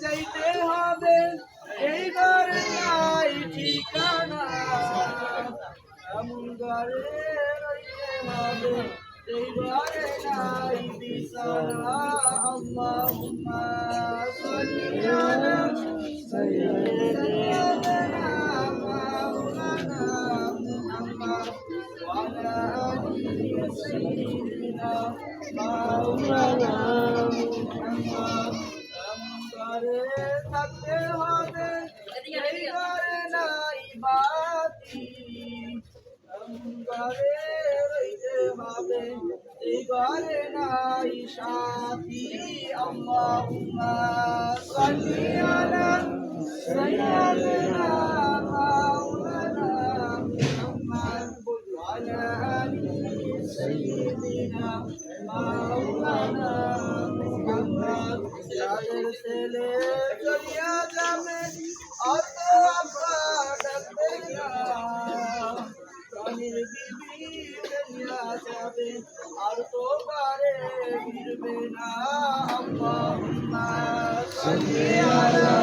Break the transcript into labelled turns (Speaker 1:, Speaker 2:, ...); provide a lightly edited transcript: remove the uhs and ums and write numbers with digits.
Speaker 1: যাইতে হবে, এই ঘরে নাই ঠিকানা, এমন ঘরে রইতে হবে, এই ঘরে নাই বিছানা। আল্লাহুম্মা সাল্লি আলা সাইয়্যিদিনা মাওলানা মুহাম্মদ ওয়া আলা আলি সাইয়্যিদিনা মাওলানা মুহাম্মদ। এমন ঘরে থাকতে হবে, এই ঘরে নাই বাতি, এমন ঘরে রইতে হবে, এই ঘরে নাই সাথী। আল্লাহুম্মা সাল্লি আলা সাইয়্যিদিনা মাওলানা মুহাম্মদ ওয়া আলা আলি সাইয়্যিদিনা মাওলানা মুহাম্মদ। যাদের ছেলে চলিয়া যাবে, অত আব্বা ডাকবে না, প্রাণীর বিবি চলিয়া যাবে, আর তো পারে ফিরবে না। আল্লাহুম্মা সাল্লি আলা